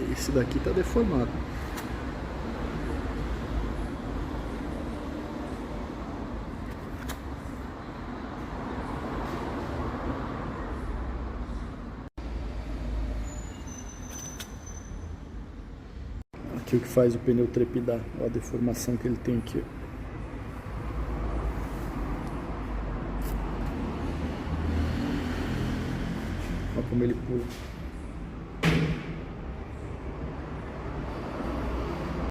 Esse daqui tá deformado. Aqui o que faz o pneu trepidar. Olha a deformação que ele tem aqui. Olha como ele pula.